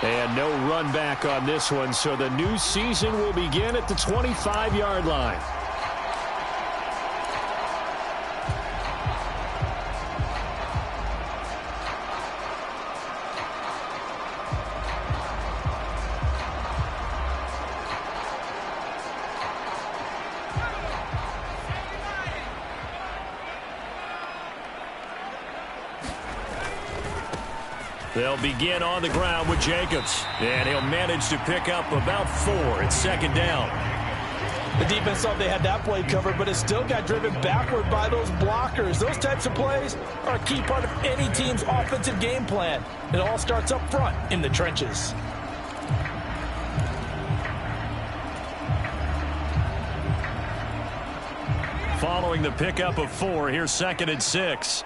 And no run back on this one, so the new season will begin at the 25-yard line. They'll begin on the ground with Jacobs. And he'll manage to pick up about 4 at second down. The defense thought they had that play covered, but it still got driven backward by those blockers. Those types of plays are a key part of any team's offensive game plan. It all starts up front in the trenches. Following the pickup of 4, here's 2nd and 6.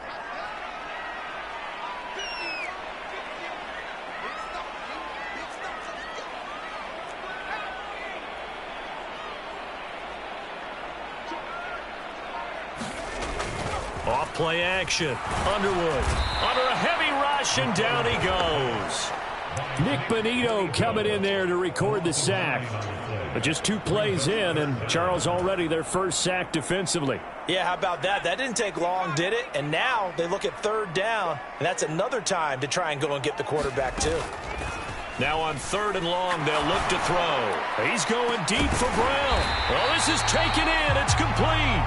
Off-play action. Underwood under a heavy rush, and down he goes. Nick Bonito coming in there to record the sack. But just 2 plays in, and Charles already their first sack defensively. Yeah, how about that? That didn't take long, did it? And now they look at 3rd down, and that's another time to try and go and get the quarterback too. Now on 3rd and long, they'll look to throw. He's going deep for Brown. Well, this is taken in. It's complete.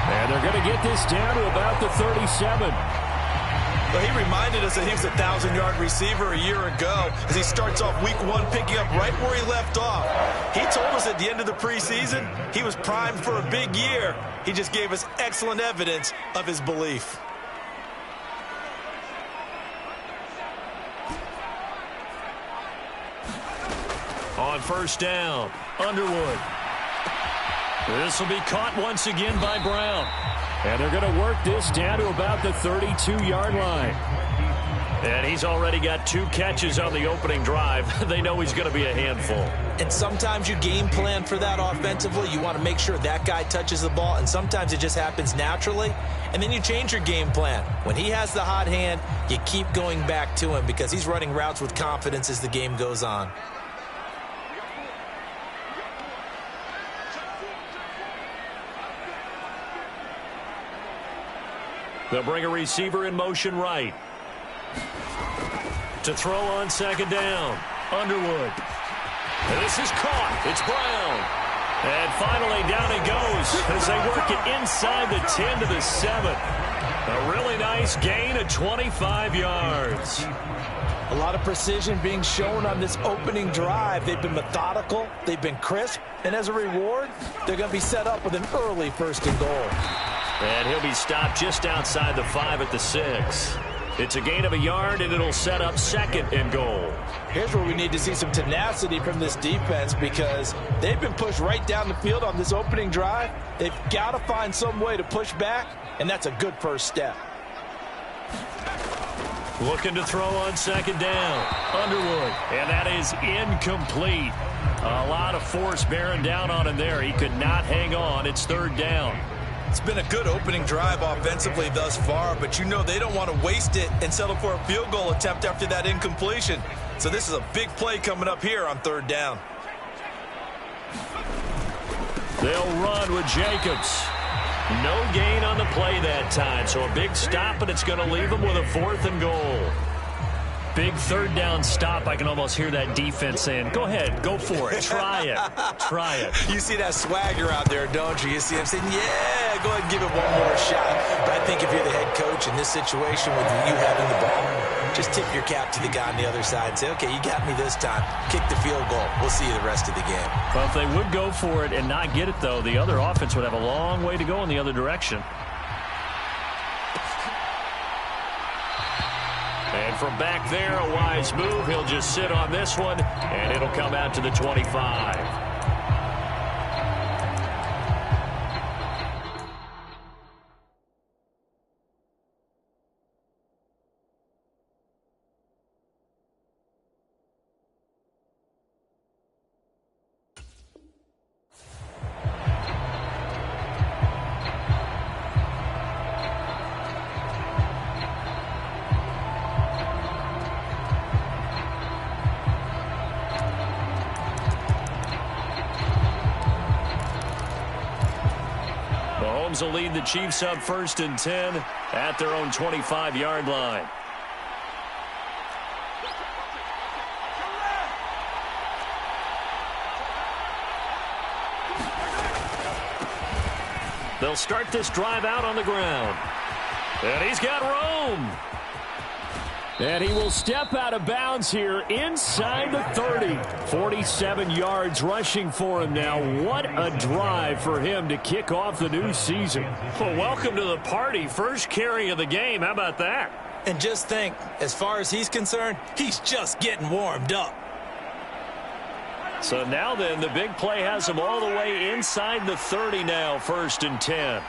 And they're going to get this down to about the 37. Well, he reminded us that he was a 1,000-yard receiver a year ago as he starts off week 1 picking up right where he left off. He told us at the end of the preseason he was primed for a big year. He just gave us excellent evidence of his belief. On 1st down, Underwood. This will be caught once again by Brown. And they're going to work this down to about the 32-yard line. And he's already got 2 catches on the opening drive. They know he's going to be a handful. And sometimes you game plan for that offensively. You want to make sure that guy touches the ball, and sometimes it just happens naturally. And then you change your game plan. When he has the hot hand, you keep going back to him because he's running routes with confidence as the game goes on. They'll bring a receiver in motion right. To throw on 2nd down, Underwood. And this is caught. It's Brown. And finally down he goes as they work it inside the 10 to the 7. A really nice gain of 25 yards. A lot of precision being shown on this opening drive. They've been methodical. They've been crisp. And as a reward, they're going to be set up with an early 1st and goal. And he'll be stopped just outside the 5 at the 6. It's a gain of a yard, and it'll set up 2nd and goal. Here's where we need to see some tenacity from this defense because they've been pushed right down the field on this opening drive. They've got to find some way to push back, and that's a good first step. Looking to throw on 2nd down. Underwood, and that is incomplete. A lot of force bearing down on him there. He could not hang on. It's 3rd down. It's been a good opening drive offensively thus far, but you know they don't want to waste it and settle for a field goal attempt after that incompletion. So this is a big play coming up here on 3rd down. They'll run with Jacobs. No gain on the play that time, so a big stop, and it's going to leave them with a 4th and goal. Big 3rd down stop. I can almost hear that defense saying, go ahead, go for it, try it, try it. You see that swagger out there, don't you? You see him saying, yeah, go ahead and give it one more shot. But I think if you're the head coach in this situation with you having the ball, just tip your cap to the guy on the other side and say, okay, you got me this time. Kick the field goal. We'll see you the rest of the game. Well, if they would go for it and not get it, though, the other offense would have a long way to go in the other direction. And from back there, a wise move. He'll just sit on this one, and it'll come out to the 25. Mahomes will lead the Chiefs up 1st and 10 at their own 25-yard line. They'll start this drive out on the ground. And he's got room. And he will step out of bounds here inside the 30. 47 yards rushing for him now. What a drive for him to kick off the new season. Well, welcome to the party. First carry of the game. How about that? And just think, as far as he's concerned, he's just getting warmed up. So now then, the big play has him all the way inside the 30 now, 1st and 10.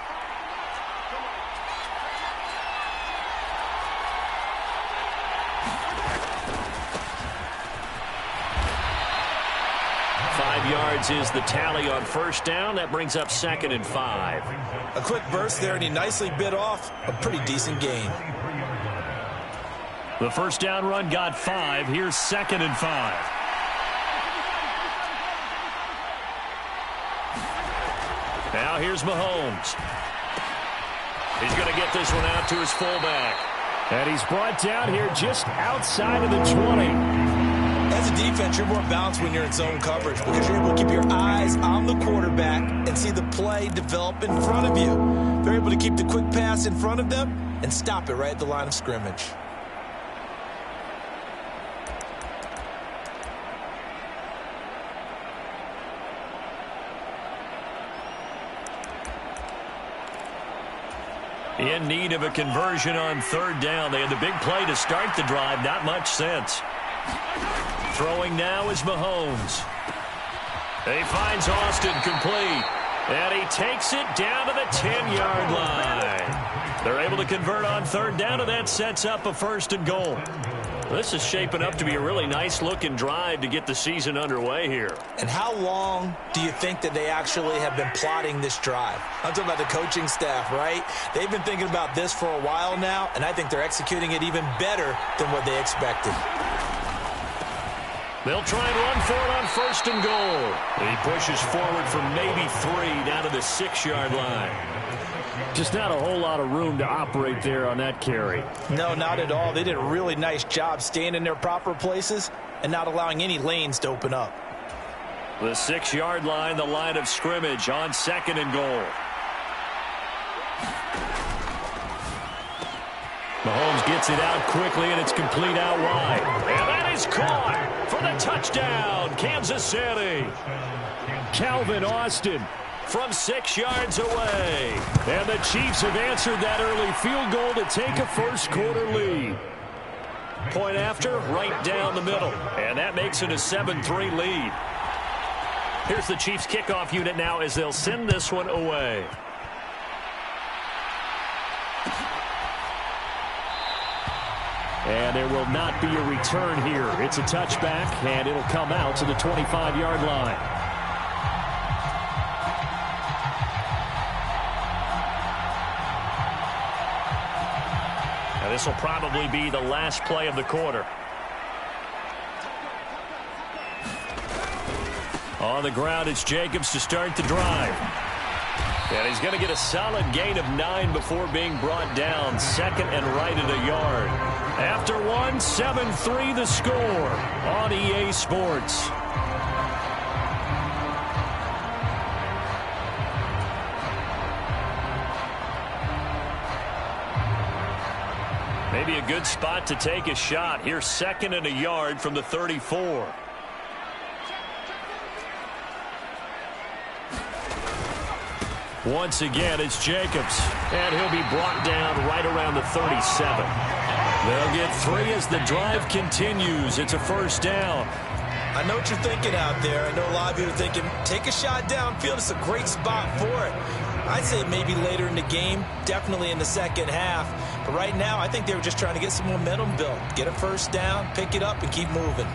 Yards is the tally on 1st down. That brings up 2nd and 5. A quick burst there, and he nicely bit off a pretty decent gain. The 1st down run got 5. Here's 2nd and 5. Now here's Mahomes. He's going to get this one out to his fullback. And he's brought down here just outside of the 20. As a defense, you're more balanced when you're in zone coverage because you're able to keep your eyes on the quarterback and see the play develop in front of you. They're able to keep the quick pass in front of them and stop it right at the line of scrimmage. In need of a conversion on 3rd down. They had the big play to start the drive. Not much sense. Throwing now is Mahomes. He finds Austin complete. And he takes it down to the 10-yard line. They're able to convert on 3rd down, and that sets up a 1st and goal. This is shaping up to be a really nice-looking drive to get the season underway here. And how long do you think that they actually have been plotting this drive? I'm talking about the coaching staff, right? They've been thinking about this for a while now, and I think they're executing it even better than what they expected. They'll try and run for it on 1st and goal. He pushes forward for maybe 3 down to the 6-yard line. Just not a whole lot of room to operate there on that carry. No, not at all. They did a really nice job staying in their proper places and not allowing any lanes to open up. The 6-yard line, the line of scrimmage on 2nd and goal. Mahomes gets it out quickly, and it's complete out wide. And that is caught for the touchdown, Kansas City. Calvin Austin from 6 yards away. And the Chiefs have answered that early field goal to take a first-quarter lead. Point after, right down the middle. And that makes it a 7-3 lead. Here's the Chiefs kickoff unit now as they'll send this one away. And there will not be a return here. It's a touchback, and it'll come out to the 25-yard line. Now this will probably be the last play of the quarter. On the ground, it's Jacobs to start the drive. And he's going to get a solid gain of 9 before being brought down. 2nd and right at a yard. After 1, 7-3 the score on EA Sports. Maybe a good spot to take a shot. Here's 2nd and a yard from the 34. Once again, it's Jacobs, and he'll be brought down right around the 37. They'll get 3 as the drive continues. It's a 1st down. I know what you're thinking out there. I know a lot of you are thinking, take a shot downfield. It's a great spot for it. I'd say maybe later in the game, definitely in the second half. But right now, I think they were just trying to get some momentum built. Get a 1st down, pick it up, and keep moving.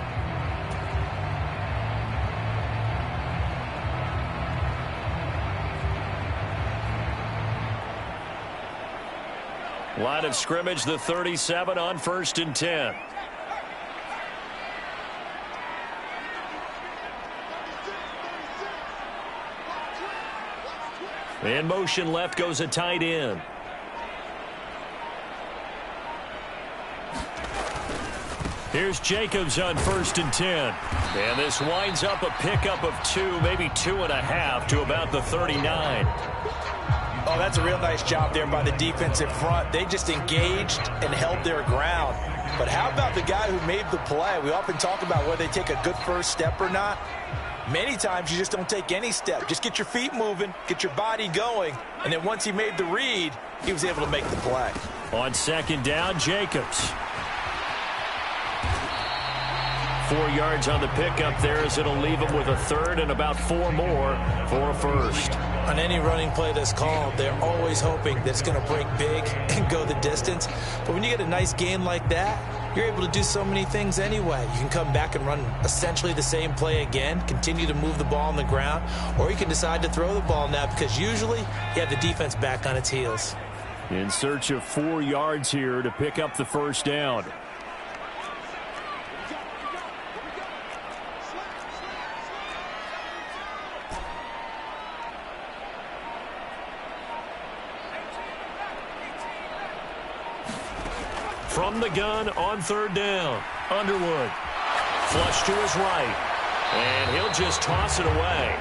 Line of scrimmage, the 37 on 1st and 10. In motion left goes a tight end. Here's Jacobs on 1st and 10. And this winds up a pickup of 2, maybe 2.5 to about the 39. Oh, that's a real nice job there by the defensive front. They just engaged and held their ground. But how about the guy who made the play? We often talk about whether they take a good first step or not. Many times you just don't take any step. Just get your feet moving, get your body going, and then once he made the read, he was able to make the play. On 2nd down, Jacobs. 4 yards on the pickup there as it'll leave him with a 3rd and about 4 more for a 1st. On any running play that's called, they're always hoping that it's going to break big and go the distance. But when you get a nice gain like that, you're able to do so many things anyway. You can come back and run essentially the same play again, continue to move the ball on the ground, or you can decide to throw the ball now because usually you have the defense back on its heels. In search of 4 yards here to pick up the 1st down. From the gun on 3rd down, Underwood. Flush to his right, and he'll just toss it away.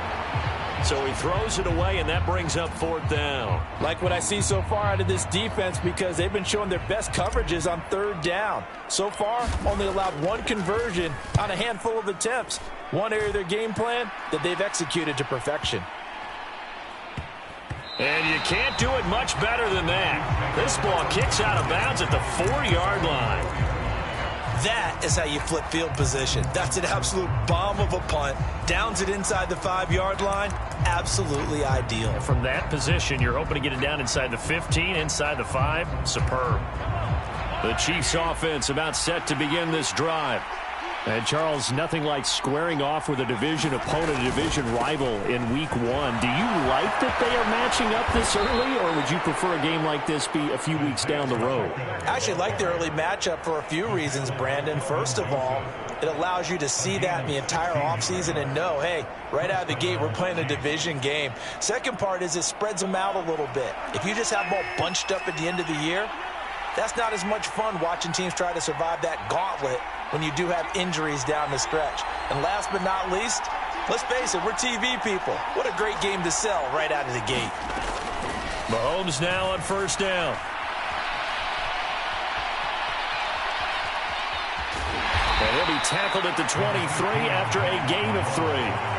So he throws it away, and that brings up 4th down. Like what I see so far out of this defense because they've been showing their best coverages on 3rd down. So far, only allowed 1 conversion on a handful of attempts. One area of their game plan that they've executed to perfection. And you can't do it much better than that. This ball kicks out of bounds at the 4-yard line. That is how you flip field position. That's an absolute bomb of a punt. Downs it inside the 5-yard line. Absolutely ideal. From that position, you're hoping to get it down inside the 15, inside the 5. Superb. The Chiefs offense about set to begin this drive. And, Charles, nothing like squaring off with a division opponent, a division rival in Week 1. Do you like that they are matching up this early, or would you prefer a game like this be a few weeks down the road? I actually like the early matchup for a few reasons, Brandon. First of all, it allows you to see that the entire offseason and know, hey, right out of the gate, we're playing a division game. Second part is it spreads them out a little bit. If you just have them all bunched up at the end of the year, that's not as much fun watching teams try to survive that gauntlet when you do have injuries down the stretch. And last but not least, let's face it, we're TV people. What a great game to sell right out of the gate. Mahomes now on 1st down. And he'll be tackled at the 23 after a gain of 3.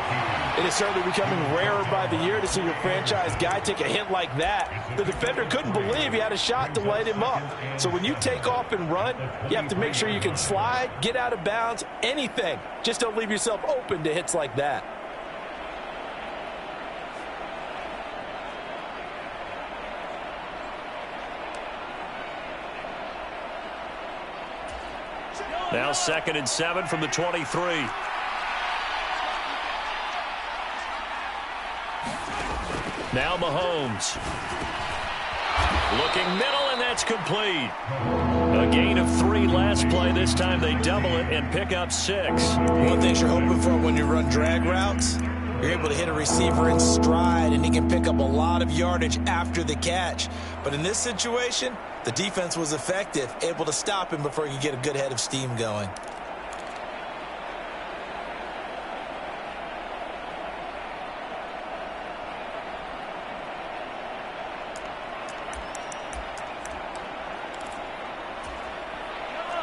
It is certainly becoming rarer by the year to see your franchise guy take a hit like that. The defender couldn't believe he had a shot to light him up. So when you take off and run, you have to make sure you can slide, get out of bounds, anything. Just don't leave yourself open to hits like that. Now 2nd and 7 from the 23. Now Mahomes. Looking middle, and that's complete. A gain of 3 last play. This time they double it and pick up 6. One thing you're hoping for when you run drag routes, you're able to hit a receiver in stride, and he can pick up a lot of yardage after the catch. But in this situation, the defense was effective, able to stop him before he could get a good head of steam going.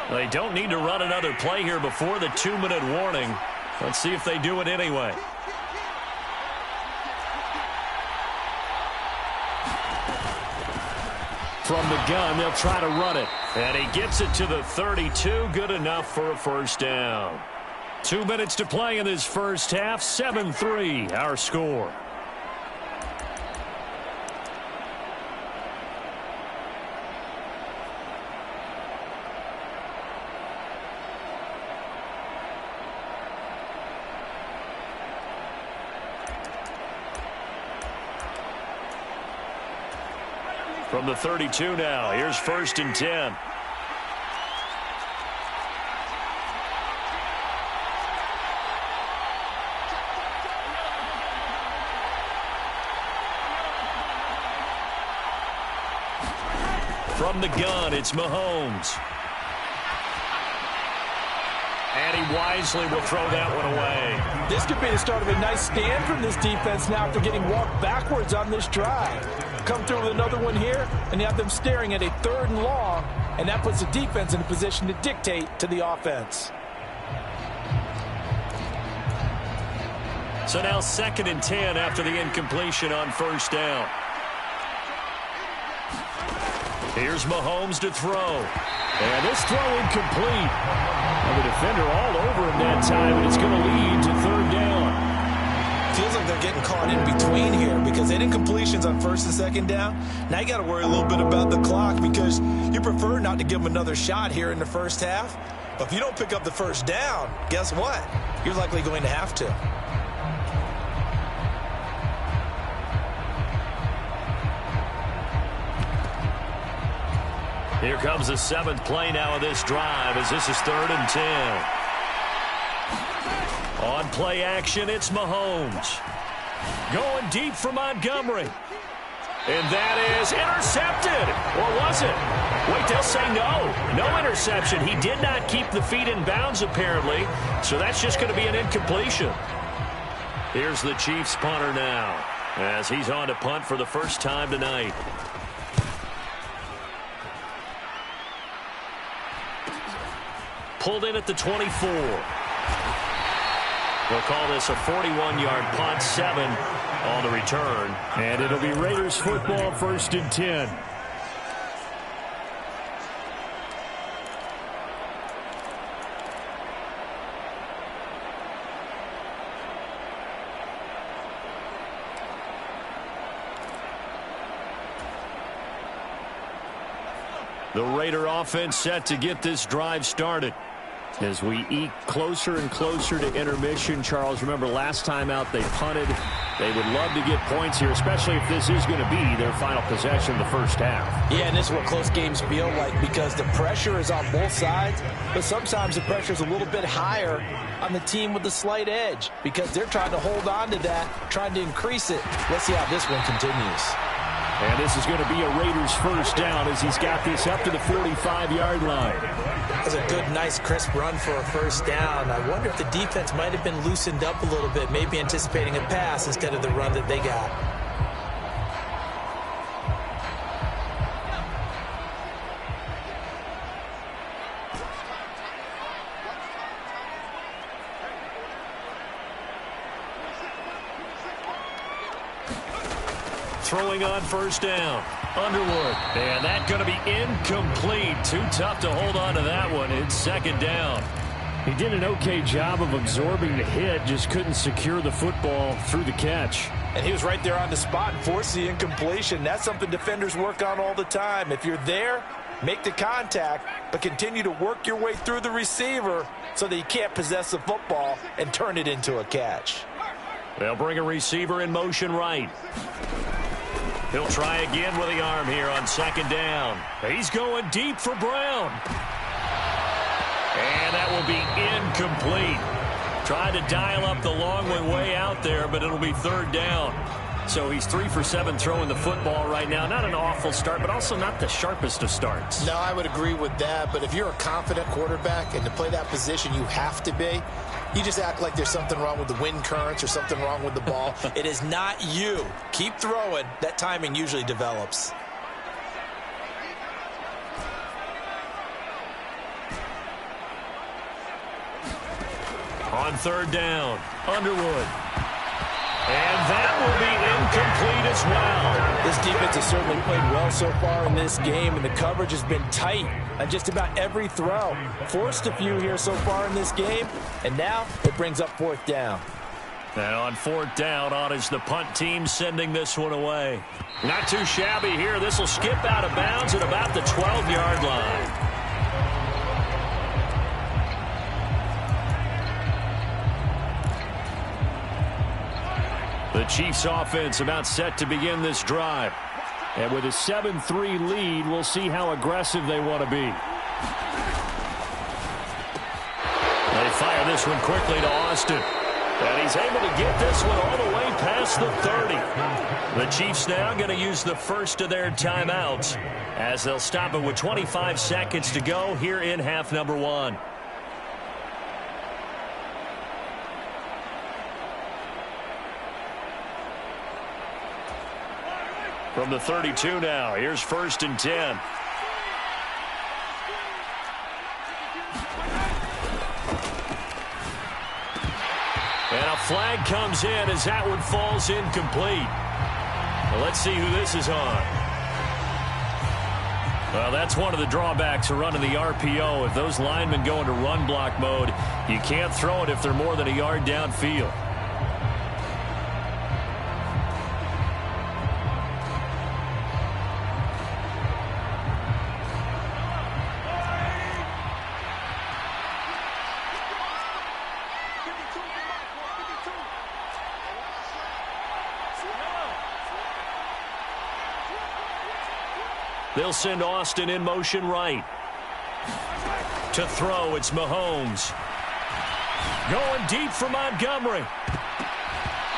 They don't need to run another play here before the 2-minute warning. Let's see if they do it anyway. From the gun, they'll try to run it. And he gets it to the 32. Good enough for a 1st down. 2 minutes to play in this first half. 7-3, our score. From the 32 now, here's 1st and 10. From the gun, it's Mahomes. And he wisely will throw that one away. This could be the start of a nice stand from this defense now after getting walked backwards on this drive. Come through with another one here, and you have them staring at a 3rd and long, and that puts the defense in a position to dictate to the offense. So now 2nd and 10 after the incompletion on 1st down. Here's Mahomes to throw. And this throw incomplete. And the defender all over him that time, and it's going to lead to 3rd down. Feels like they're getting caught in between here because they did incompletions on 1st and 2nd down. Now you got to worry a little bit about the clock because you prefer not to give them another shot here in the 1st half. But if you don't pick up the 1st down, guess what? You're likely going to have to. Here comes the 7th play now of this drive as this is 3rd and 10. On play action, it's Mahomes. Going deep for Montgomery. And that is intercepted. Or was it? Wait, they'll say no. No interception. He did not keep the feet in bounds, apparently. So that's just going to be an incompletion. Here's the Chiefs punter now as he's on to punt for the first time tonight. Pulled in at the 24. We'll call this a 41-yard punt, 7 on the return. And it'll be Raiders football, 1st and 10. The Raider offense set to get this drive started. As we eke closer and closer to intermission, Charles, remember last time out they punted. They would love to get points here, especially if this is going to be their final possession in the 1st half. Yeah, and this is what close games feel like because the pressure is on both sides, but sometimes the pressure is a little bit higher on the team with the slight edge because they're trying to hold on to that, trying to increase it. Let's see how this one continues. And this is going to be a Raiders 1st down as he's got this up to the 45-yard line. That's a good, nice, crisp run for a 1st down. I wonder if the defense might have been loosened up a little bit, maybe anticipating a pass instead of the run that they got. Throwing on 1st down. Underwood. And that's going to be incomplete. Too tough to hold on to that one. It's 2nd down. He did an okay job of absorbing the hit, just couldn't secure the football through the catch. And he was right there on the spot and forced the incompletion. That's something defenders work on all the time. If you're there, make the contact, but continue to work your way through the receiver so that you can't possess the football and turn it into a catch. They'll bring a receiver in motion right. He'll try again with the arm here on 2nd down. He's going deep for Brown. And that will be incomplete. Tried to dial up the long one way out there, but it'll be 3rd down. So he's 3 for 7 throwing the football right now. Not an awful start, but also not the sharpest of starts. No, I would agree with that. But if you're a confident quarterback and to play that position, you have to be. You just act like there's something wrong with the wind currents or something wrong with the ball. It is not you. Keep throwing. That timing usually develops. On 3rd down, Underwood. And that will be incomplete as well. This defense has certainly played well so far in this game, and the coverage has been tight on just about every throw. Forced a few here so far in this game, and now it brings up 4th down. And on 4th down, on is the punt team sending this one away. Not too shabby here. This will skip out of bounds at about the 12-yard line. The Chiefs offense about set to begin this drive. And with a 7-3 lead, we'll see how aggressive they want to be. They fire this one quickly to Austin. And he's able to get this one all the way past the 30. The Chiefs now going to use the first of their timeouts as they'll stop it with 25 seconds to go here in half number 1. From the 32 now, here's 1st and 10. And a flag comes in as that one falls incomplete. Well, let's see who this is on. Well, that's one of the drawbacks of running the RPO. If those linemen go into run block mode, you can't throw it if they're more than a yard downfield. They'll send Austin in motion right. To throw, it's Mahomes. Going deep for Montgomery.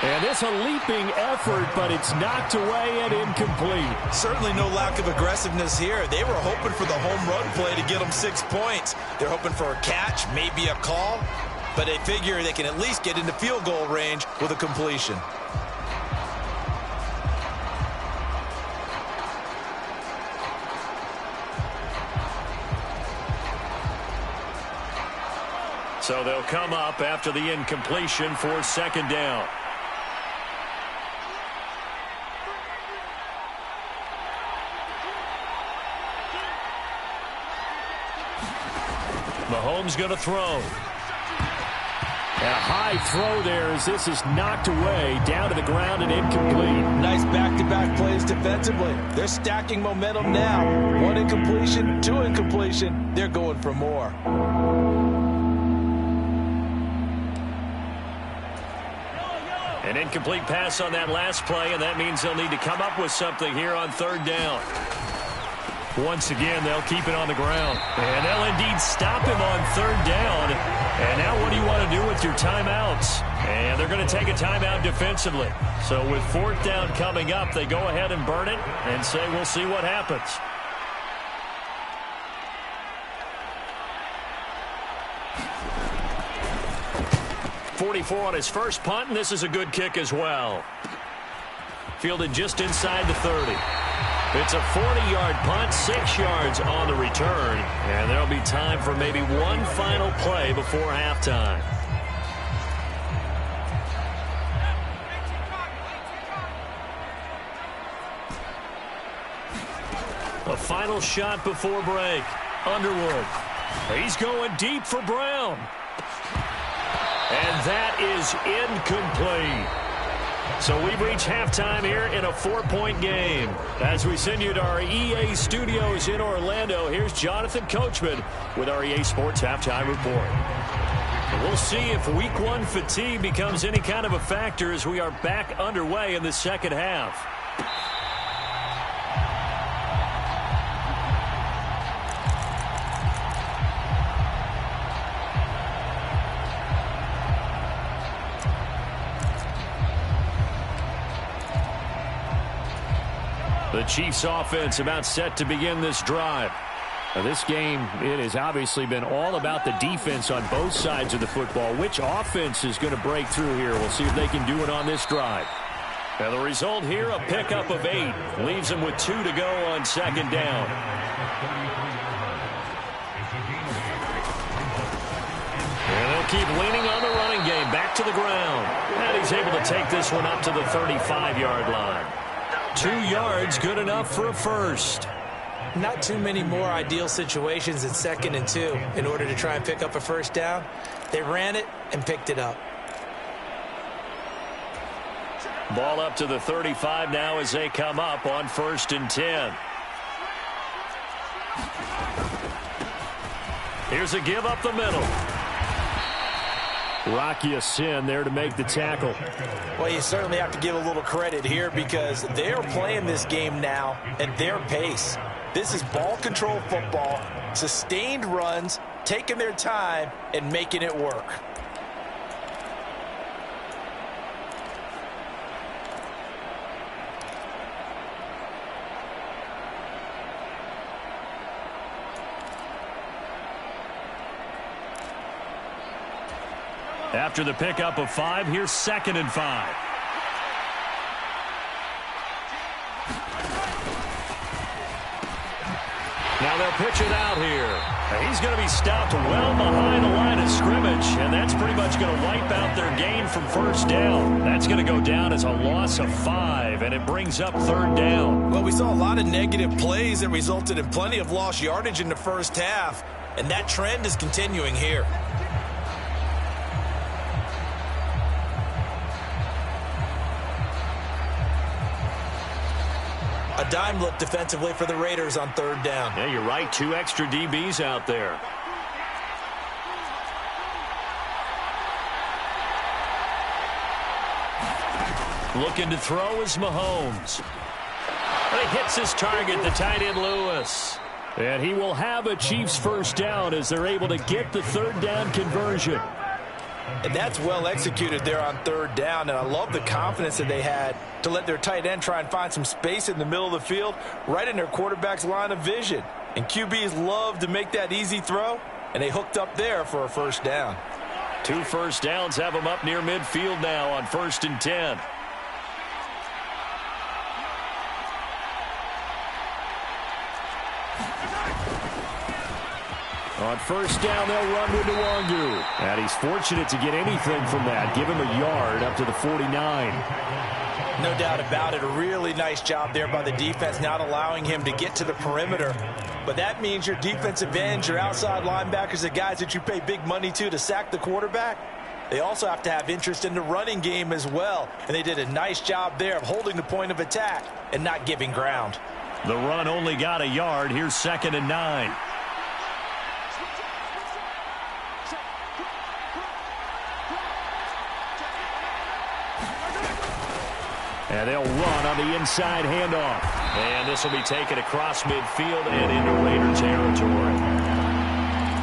And it's a leaping effort, but it's knocked away and incomplete. Certainly no lack of aggressiveness here. They were hoping for the home run play to get them 6 points. They're hoping for a catch, maybe a call, but they figure they can at least get into field goal range with a completion. So they'll come up after the incompletion for 2nd down. Mahomes going to throw. And a high throw there as this is knocked away down to the ground and incomplete. Nice back-to-back plays defensively. They're stacking momentum now. 1 incompletion, 2 incompletion. They're going for more. An incomplete pass on that last play, and that means they'll need to come up with something here on 3rd down. Once again, they'll keep it on the ground. And they'll indeed stop him on 3rd down. And now what do you want to do with your timeouts? And they're going to take a timeout defensively. So with 4th down coming up, they go ahead and burn it and say we'll see what happens. .44 on his first punt, and this is a good kick as well. Fielded just inside the 30. It's a 40-yard punt, 6 yards on the return, and there'll be time for maybe one final play before halftime. A final shot before break. Underwood. He's going deep for Brown. And that is incomplete. So we've reached halftime here in a 4-point game. As we send you to our EA studios in Orlando, here's Jonathan Coachman with our EA Sports Halftime Report. And we'll see if Week 1 fatigue becomes any kind of a factor as we are back underway in the second half. The Chiefs offense about set to begin this drive. Now this game, it has obviously been all about the defense on both sides of the football. Which offense is going to break through here? We'll see if they can do it on this drive. Now the result here, a pickup of 8. Leaves them with 2 to go on 2nd down. And they'll keep leaning on the running game. Back to the ground. And he's able to take this one up to the 35-yard line. 2 yards, good enough for a first. Not too many more ideal situations at 2nd and 2 in order to try and pick up a first down. They ran it and picked it up. Ball up to the 35 now as they come up on 1st and 10. Here's a give up the middle. Rocky Sin there to make the tackle. Well, you certainly have to give a little credit here because they're playing this game now at their pace. This is ball control football, sustained runs, taking their time, and making it work. After the pickup of 5, here's 2nd and 5. Now they'll pitch it out here. And he's going to be stopped well behind the line of scrimmage, and that's pretty much going to wipe out their gain from first down. That's going to go down as a loss of 5, and it brings up 3rd down. Well, we saw a lot of negative plays that resulted in plenty of lost yardage in the first half, and that trend is continuing here. A dime look defensively for the Raiders on 3rd down. Yeah, you're right. 2 extra DBs out there. Looking to throw is Mahomes. But he hits his target, the tight end Lewis. And he will have a Chiefs 1st down as they're able to get the 3rd down conversion. And that's well executed there on 3rd down, and I love the confidence that they had to let their tight end try and find some space in the middle of the field, right in their quarterback's line of vision. And QBs love to make that easy throw, and they hooked up there for a 1st down. 2 first downs have them up near midfield now on 1st and 10. On 1st down, they'll run with Nwangu. And he's fortunate to get anything from that. Give him a yard up to the 49. No doubt about it. A really nice job there by the defense, not allowing him to get to the perimeter. But that means your defensive ends, your outside linebackers, the guys that you pay big money to sack the quarterback, they also have to have interest in the running game as well. And they did a nice job there of holding the point of attack and not giving ground. The run only got a yard. Here's 2nd and 9. And they'll run on the inside handoff. And this will be taken across midfield and into Raider territory.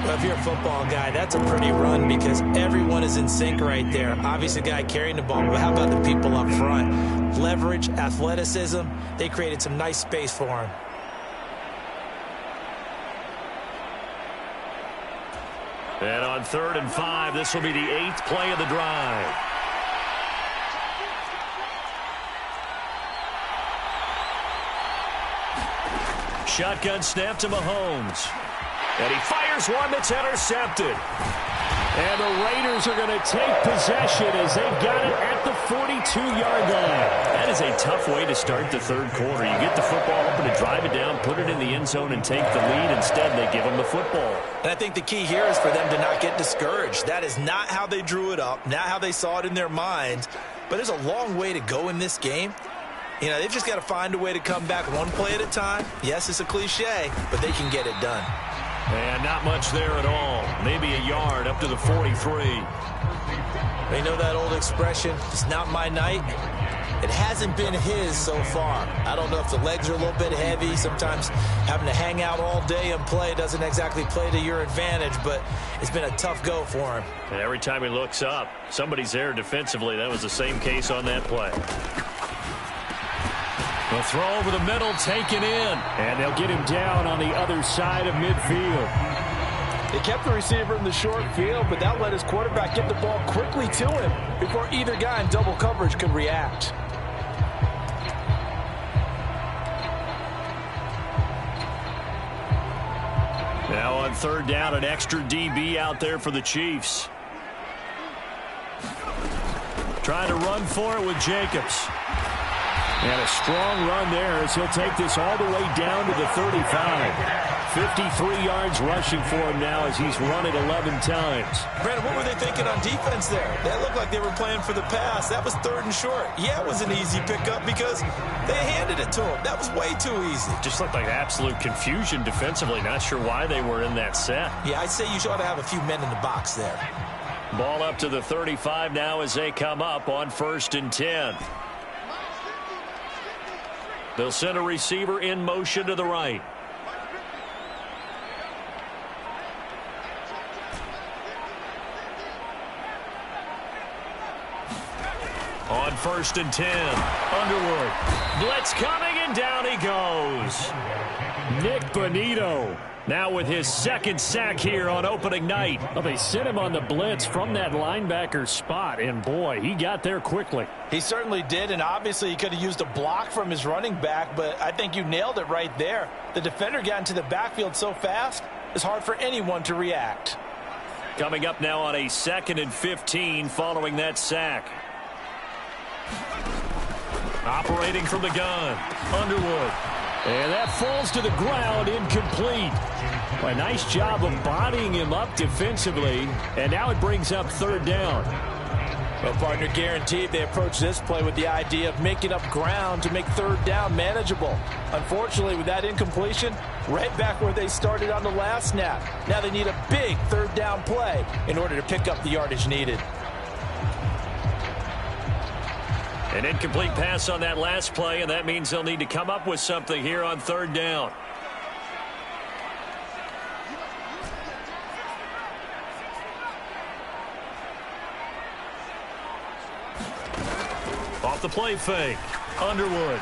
Well, if you're a football guy, that's a pretty run because everyone is in sync right there. Obviously, the guy carrying the ball, but how about the people up front? Leverage, athleticism, they created some nice space for him. And on 3rd and 5, this will be the 8th play of the drive. Shotgun snap to Mahomes. And he fires one that's intercepted. And the Raiders are going to take possession as they've got it at the 42-yard line. That is a tough way to start the 3rd quarter. You get the football open to drive it down, put it in the end zone, and take the lead. Instead, they give them the football. And I think the key here is for them to not get discouraged. That is not how they drew it up, not how they saw it in their minds. But there's a long way to go in this game. You know, they've just got to find a way to come back one play at a time. Yes, it's a cliche, but they can get it done. And not much there at all. Maybe a yard up to the 43. They know that old expression, it's not my night. It hasn't been his so far. I don't know if the legs are a little bit heavy. Sometimes having to hang out all day and play doesn't exactly play to your advantage, but it's been a tough go for him. And every time he looks up, somebody's there defensively. That was the same case on that play. The throw over the middle taken in. And they'll get him down on the other side of midfield. They kept the receiver in the short field, but that let his quarterback get the ball quickly to him before either guy in double coverage could react. Now on 3rd down, an extra DB out there for the Chiefs. Trying to run for it with Jacobs. And a strong run there as he'll take this all the way down to the 35. 53 yards rushing for him now as he's run it 11 times. Brandon, what were they thinking on defense there? That looked like they were playing for the pass. That was 3rd and short. Yeah, it was an easy pickup because they handed it to him. That was way too easy. Just looked like absolute confusion defensively. Not sure why they were in that set. Yeah, I'd say you ought to have a few men in the box there. Ball up to the 35 now as they come up on 1st and 10. They'll send a receiver in motion to the right. On 1st and 10, Underwood. Blitz coming And down he goes. Nick Bonito now with his second sack here on opening night. Well, they sent him on the blitz from that linebacker spot, and boy, he got there quickly. He certainly did, and obviously he could have used a block from his running back, but I think you nailed it right there. The defender got into the backfield so fast, it's hard for anyone to react. Coming up now on a 2nd and 15 following that sack. Operating from the gun, Underwood. And that falls to the ground, incomplete. A nice job of bodying him up defensively, and now it brings up 3rd down. Well, partner, guaranteed they approach this play with the idea of making up ground to make 3rd down manageable. Unfortunately, with that incompletion, right back where they started on the last snap. Now they need a big 3rd down play in order to pick up the yardage needed. An incomplete pass on that last play, and that means they'll need to come up with something here on 3rd down. Off the play fake, Underwood.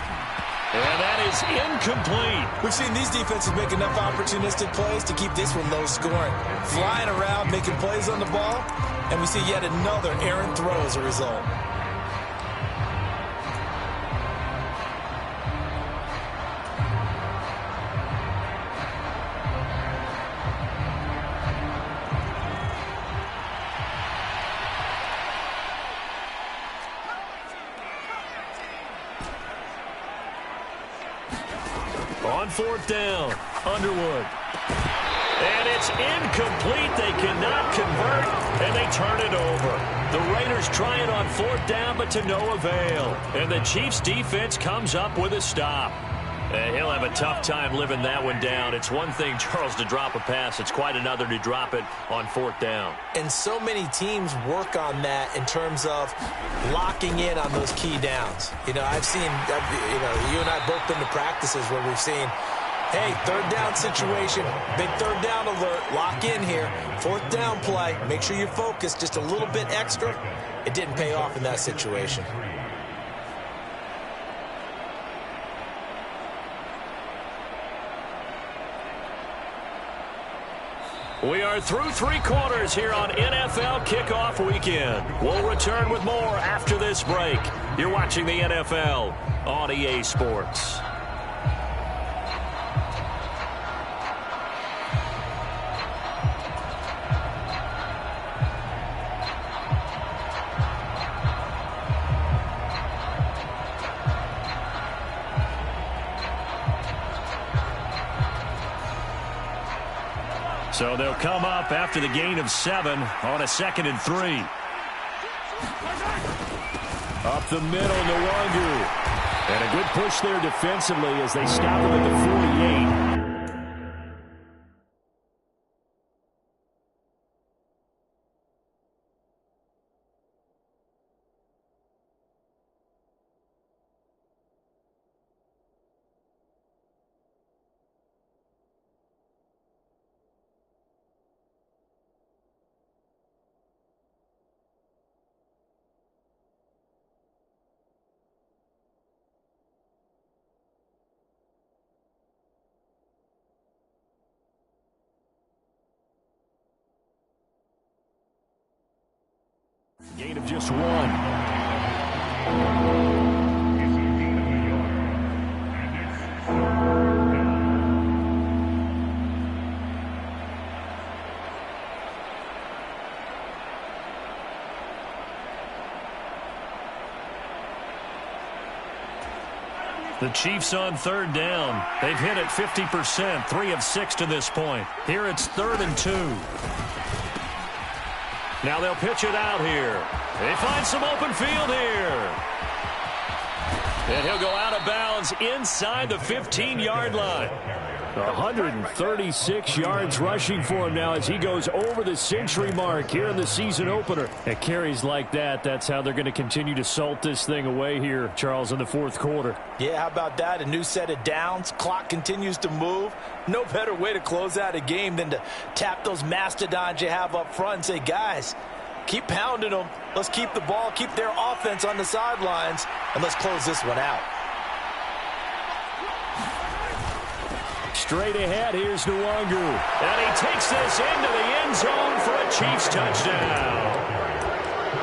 And that is incomplete. We've seen these defenses make enough opportunistic plays to keep this one low scoring. Flying around, making plays on the ball, and we see yet another errant throw as a result. On 4th down, Underwood. And it's incomplete. They cannot convert, and they turn it over. The Raiders try it on 4th down, but to no avail. And the Chiefs' defense comes up with a stop. And he'll have a tough time living that one down. It's one thing, Charles, to drop a pass. It's quite another to drop it on 4th down. And so many teams work on that in terms of locking in on those key downs. You know, I've seen, you and I both been to practices where we've seen, hey, 3rd down situation, big 3rd down alert, lock in here, 4th down play, make sure you're focused just a little bit extra. It didn't pay off in that situation. We are through 3 quarters here on NFL Kickoff Weekend. We'll return with more after this break. You're watching the NFL on EA Sports. So they'll come up after the gain of 7 on a 2nd and 3. Up the middle, Nwangu. And a good push there defensively as they stop him at the 48. Gain of just 1. The Chiefs on 3rd down. They've hit it 50%, 3 of 6 to this point. Here it's 3rd and 2. Now they'll pitch it out here. They find some open field here. And he'll go out of bounds inside the 15-yard line. 136 yards rushing for him now as he goes over the century mark here in the season opener. At carries like that, that's how they're going to continue to salt this thing away here, Charles, in the 4th quarter. Yeah, how about that? A new set of downs. Clock continues to move. No better way to close out a game than to tap those mastodons you have up front and say, guys, keep pounding them. Let's keep the ball, keep their offense on the sidelines, and let's close this one out. Straight ahead, here's Nwangu. And he takes this into the end zone for a Chiefs touchdown.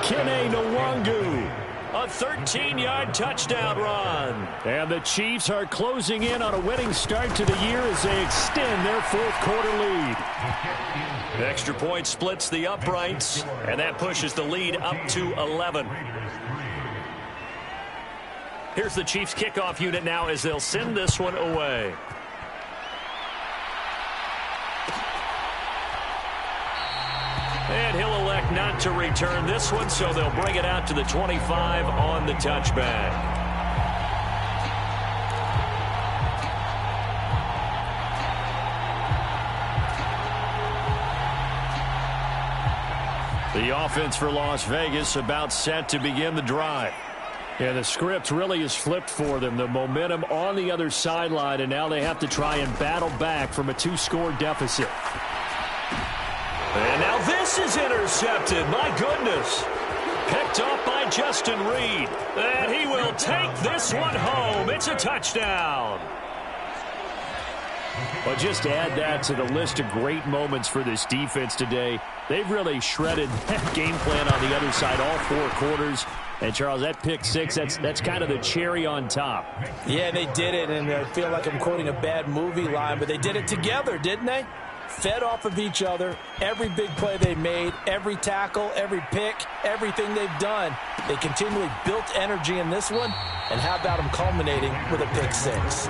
Kene Nwangu, a 13-yard touchdown run. And the Chiefs are closing in on a winning start to the year as they extend their fourth-quarter lead. The extra point splits the uprights, and that pushes the lead up to 11. Here's the Chiefs kickoff unit now as they'll send this one away. And he'll elect not to return this one, so they'll bring it out to the 25 on the touchback. The offense for Las Vegas about set to begin the drive. Yeah, the script really is flipped for them. The momentum on the other sideline, and now they have to try and battle back from a 2-score deficit. And now this is intercepted. My goodness. Picked off by Justin Reed. And he will take this one home. It's a touchdown. Well, just add that to the list of great moments for this defense today. They've really shredded that game plan on the other side all 4 quarters. And, Charles, that pick six, that's kind of the cherry on top. Yeah, they did it, and I feel like I'm quoting a bad movie line, but they did it together, didn't they? Fed off of each other, every big play they made, every tackle, every pick, everything they've done. They continually built energy in this one, and how about them culminating with a pick six?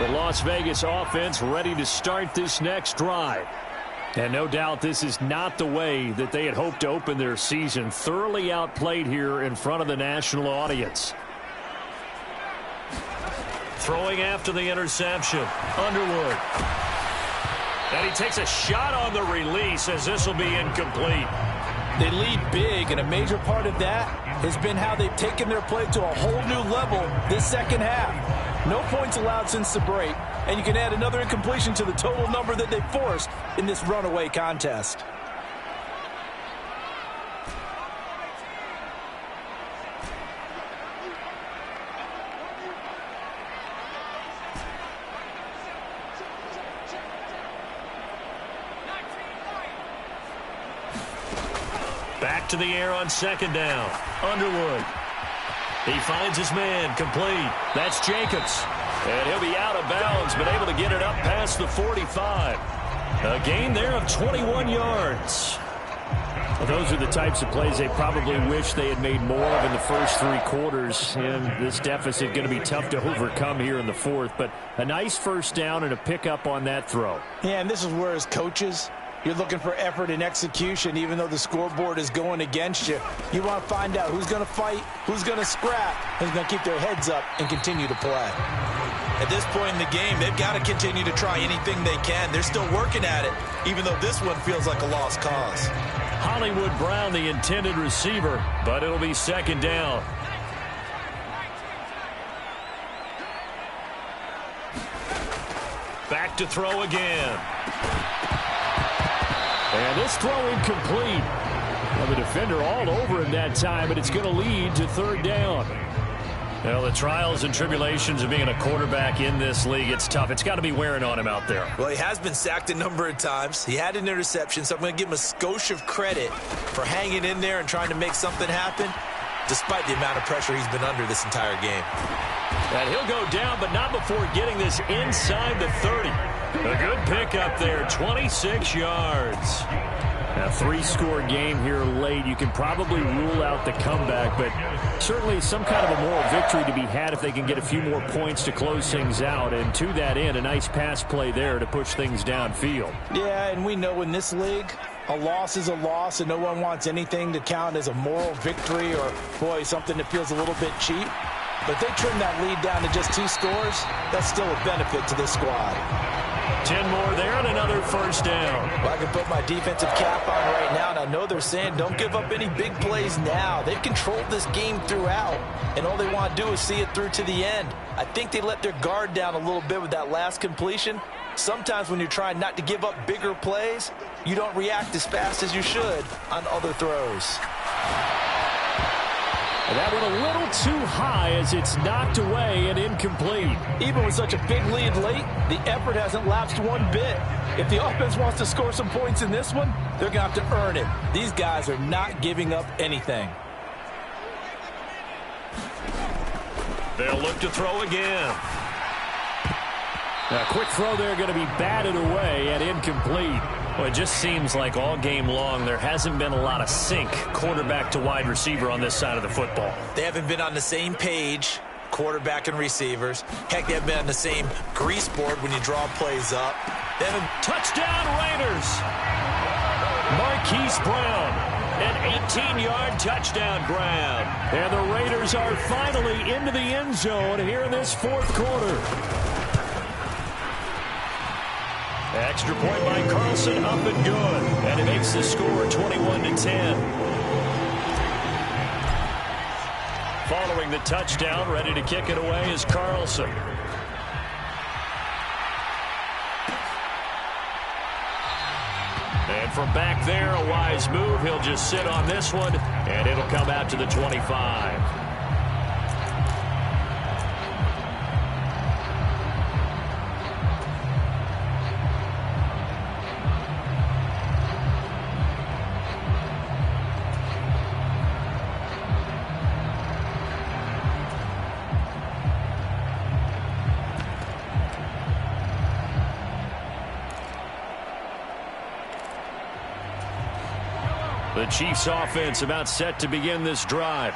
The Las Vegas offense ready to start this next drive. And no doubt this is not the way that they had hoped to open their season. Thoroughly outplayed here in front of the national audience. Throwing after the interception. Underwood. And he takes a shot on the release as this will be incomplete. They lead big, and a major part of that has been how they've taken their play to a whole new level this second half. No points allowed since the break, and you can add another incompletion to the total number that they forced in this runaway contest. Back to the air on second down. Underwood. He finds his man, complete. That's Jacobs. And he'll be out of bounds, but able to get it up past the 45. A gain there of 21 yards. Well, those are the types of plays they probably wish they had made more of in the first 3 quarters. And this deficit going to be tough to overcome here in the fourth. But a nice first down and a pickup on that throw. Yeah, and this is where, as coaches, you're looking for effort and execution, even though the scoreboard is going against you. You want to find out who's going to fight, who's going to scrap, who's going to keep their heads up and continue to play. At this point in the game, they've got to continue to try anything they can. They're still working at it, even though this one feels like a lost cause. Hollywood Brown, the intended receiver, but it'll be second down. Back to throw again. And this throw incomplete. Well, the defender all over him that time, but it's going to lead to third down. Well, the trials and tribulations of being a quarterback in this league, it's tough. It's got to be wearing on him out there. Well, he has been sacked a number of times. He had an interception, so I'm going to give him a skosh of credit for hanging in there and trying to make something happen, despite the amount of pressure he's been under this entire game. And he'll go down, but not before getting this inside the 30. A good pickup there, 26 yards. A 3-score game here late. You can probably rule out the comeback, but certainly some kind of a moral victory to be had if they can get a few more points to close things out. And to that end, a nice pass play there to push things downfield. Yeah, and we know in this league, a loss is a loss, and no one wants anything to count as a moral victory or, boy, something that feels a little bit cheap. But they trim that lead down to just 2 scores. That's still a benefit to this squad. 10 more there and another first down. Well, I can put my defensive cap on right now, and I know they're saying don't give up any big plays now. They've controlled this game throughout, and all they want to do is see it through to the end. I think they let their guard down a little bit with that last completion, Sometimes when you're trying not to give up bigger plays, you don't react as fast as you should on other throws. And that went a little too high as it's knocked away and incomplete. Even with such a big lead late, the effort hasn't lapsed one bit. If the offense wants to score some points in this one, they're going to have to earn it. These guys are not giving up anything. They'll look to throw again. A quick throw there going to be batted away and incomplete. Well, it just seems like all game long there hasn't been a lot of sync quarterback to wide receiver on this side of the football. They haven't been on the same page, quarterback and receivers. Heck, they haven't been on the same grease board when you draw plays up. They haven't... Touchdown Raiders! Marquise Brown, an 18-yard touchdown grab. And the Raiders are finally into the end zone here in this fourth quarter. Extra point by Carlson, up and good. And it makes the score 21-10. Following the touchdown, ready to kick it away is Carlson. And from back there, a wise move. He'll just sit on this one, and it'll come out to the 25. The Chiefs offense about set to begin this drive.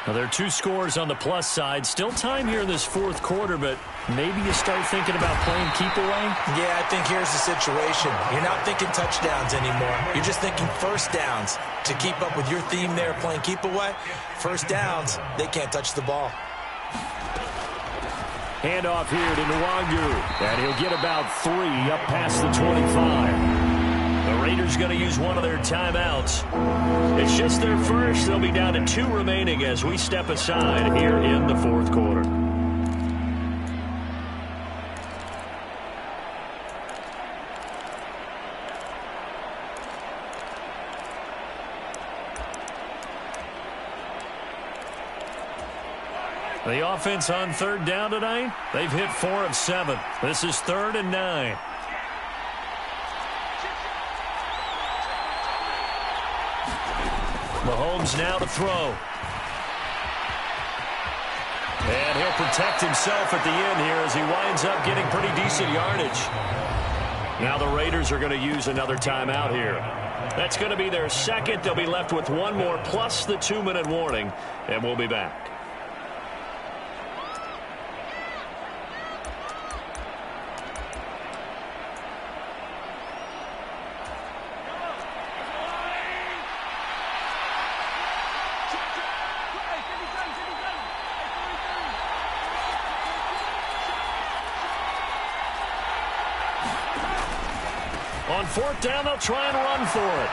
Now, there are two scores on the plus side. Still time here in this fourth quarter, but maybe you start thinking about playing keep away? Yeah, I think here's the situation. You're not thinking touchdowns anymore. You're just thinking first downs. To keep up with your theme there, playing keep away, first downs, they can't touch the ball. Handoff here to Nwangu, and he'll get about 3 up past the 25. The Raiders going to use one of their timeouts. It's just their first. They'll be down to 2 remaining as we step aside here in the fourth quarter. The offense on third down tonight, they've hit 4 of 7. This is 3rd and 9. Mahomes now to throw. And he'll protect himself at the end here as he winds up getting pretty decent yardage. Now the Raiders are going to use another timeout here. That's going to be their second. They'll be left with 1 more plus the 2-minute warning, and we'll be back. On 4th down, they'll try and run for it.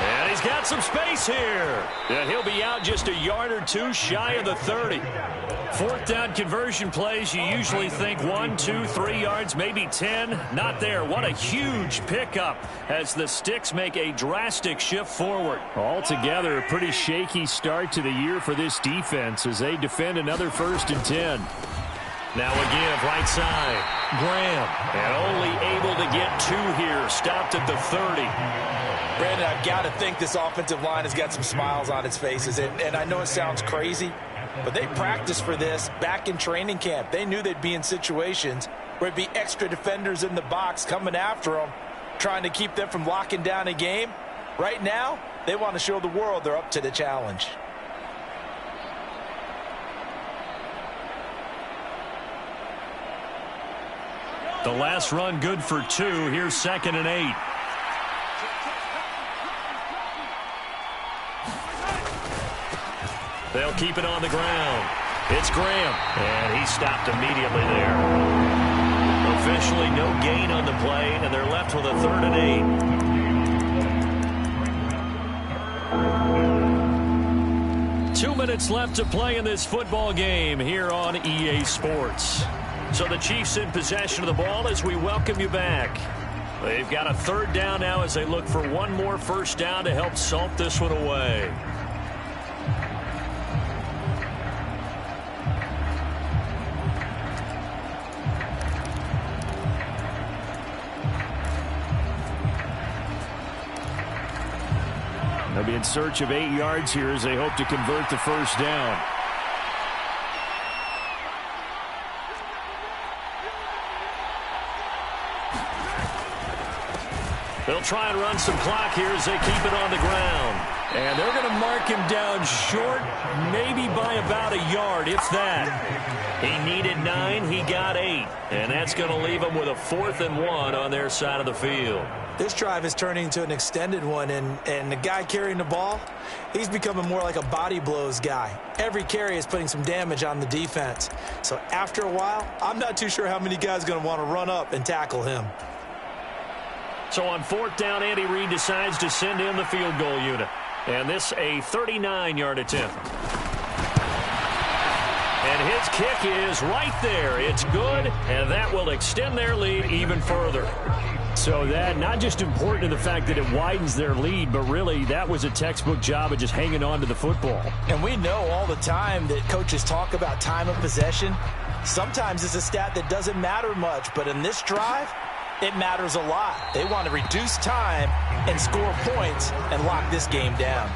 And he's got some space here. And he'll be out just a yard or 2 shy of the 30. 4th down conversion plays, you usually think 1, 2, 3 yards, maybe 10. Not there. What a huge pickup as the Sticks make a drastic shift forward. Altogether, a pretty shaky start to the year for this defense as they defend another 1st and 10. Now again, right side, Graham, and only able to get 2 here, stopped at the 30. Brandon, I've got to think this offensive line has got some smiles on its faces, and I know it sounds crazy, but they practiced for this back in training camp. They knew they'd be in situations where it'd be extra defenders in the box coming after them, trying to keep them from locking down a game. Right now, they want to show the world they're up to the challenge. The last run good for 2. Here's 2nd and 8. They'll keep it on the ground. It's Graham, and he stopped immediately there. Officially no gain on the play, and they're left with a 3rd and 8. 2 minutes left to play in this football game here on EA Sports. So the Chiefs in possession of the ball as we welcome you back. They've got a third down now as they look for one more first down to help salt this one away. They'll be in search of 8 yards here as they hope to convert the first down. They'll try and run some clock here as they keep it on the ground. And they're going to mark him down short, maybe by about a yard, if that. He needed 9, he got 8. And that's going to leave him with a 4th and 1 on their side of the field. This drive is turning into an extended one, and the guy carrying the ball, he's becoming more like a body blows guy. Every carry is putting some damage on the defense. So after a while, I'm not too sure how many guys are going to want to run up and tackle him. So on 4th down, Andy Reid decides to send in the field goal unit. And this a 39-yard attempt. And his kick is right there. It's good, and that will extend their lead even further. So that not just important to the fact that it widens their lead, but really that was a textbook job of just hanging on to the football. And we know all the time that coaches talk about time of possession. Sometimes it's a stat that doesn't matter much, but in this drive, it matters a lot. They want to reduce time and score points and lock this game down.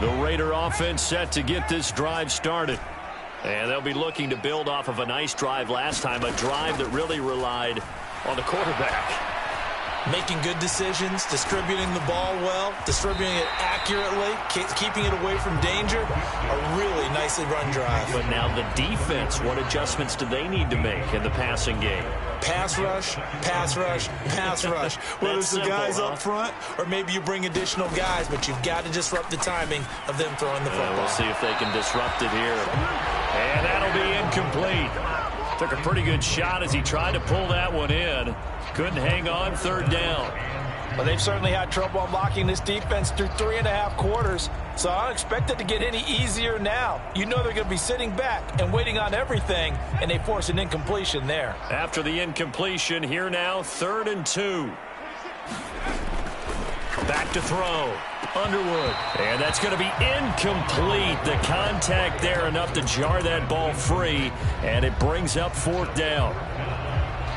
The Raider offense set to get this drive started. And they'll be looking to build off of a nice drive last time, a drive that really relied on the quarterback. Making good decisions, distributing the ball well, distributing it accurately, keeping it away from danger. A really nicely run drive. But now the defense, what adjustments do they need to make in the passing game? Pass rush, pass rush, pass rush. Whether it's the guys up front or maybe you bring additional guys, but you've got to disrupt the timing of them throwing the football. We'll see if they can disrupt it here. And that'll be incomplete. Took a pretty good shot as he tried to pull that one in. Couldn't hang on, 3rd down. Well, they've certainly had trouble unlocking this defense through 3.5 quarters, so I don't expect it to get any easier now. You know they're going to be sitting back and waiting on everything, and they force an incompletion there. After the incompletion, here now, 3rd and 2. Back to throw. Underwood. And that's going to be incomplete. The contact there enough to jar that ball free, and it brings up 4th down.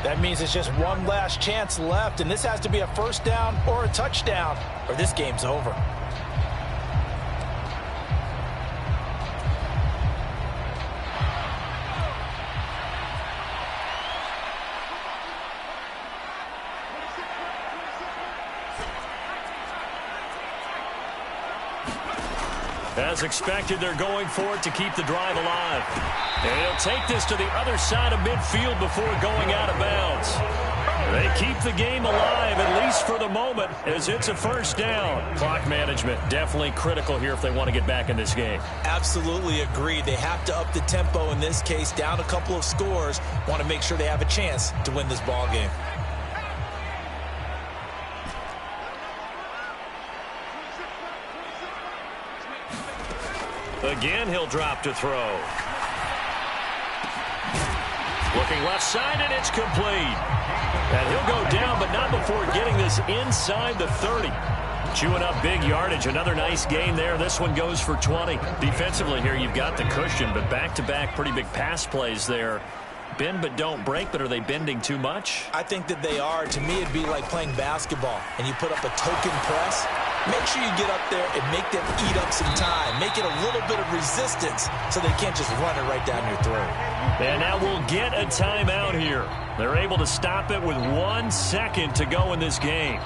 That means it's just one last chance left, and this has to be a first down or a touchdown, or this game's over. As expected, they're going for it to keep the drive alive. And he'll take this to the other side of midfield before going out of bounds. They keep the game alive, at least for the moment, as it's a first down. Clock management definitely critical here if they want to get back in this game. Absolutely agreed. They have to up the tempo in this case, down a couple of scores. Want to make sure they have a chance to win this ball game. Again, he'll drop to throw. Looking left side, and it's complete. And he'll go down, but not before getting this inside the 30. Chewing up big yardage. Another nice gain there. This one goes for 20. Defensively here, you've got the cushion, but back-to-back pretty big pass plays there. Bend but don't break, but are they bending too much? I think that they are. To me, it'd be like playing basketball, and you put up a token press. Make sure you get up there and make them eat up some time. Make it a little bit of resistance so they can't just run it right down your throat. And now we'll get a timeout here. They're able to stop it with 1 second to go in this game.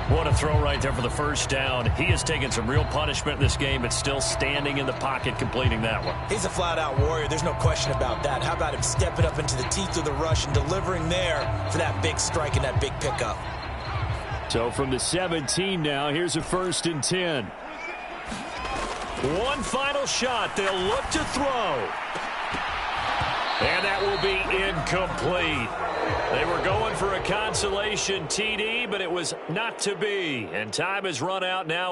What a throw right there for the first down. He has taken some real punishment in this game, but still standing in the pocket completing that one. He's a flat-out warrior. There's no question about that. How about him stepping up into the teeth of the rush and delivering there for that big strike and that big pickup? So from the 17 now, here's a 1st and 10. One final shot. They'll look to throw. And that will be incomplete. They were going for a consolation TD, but it was not to be. And time has run out now.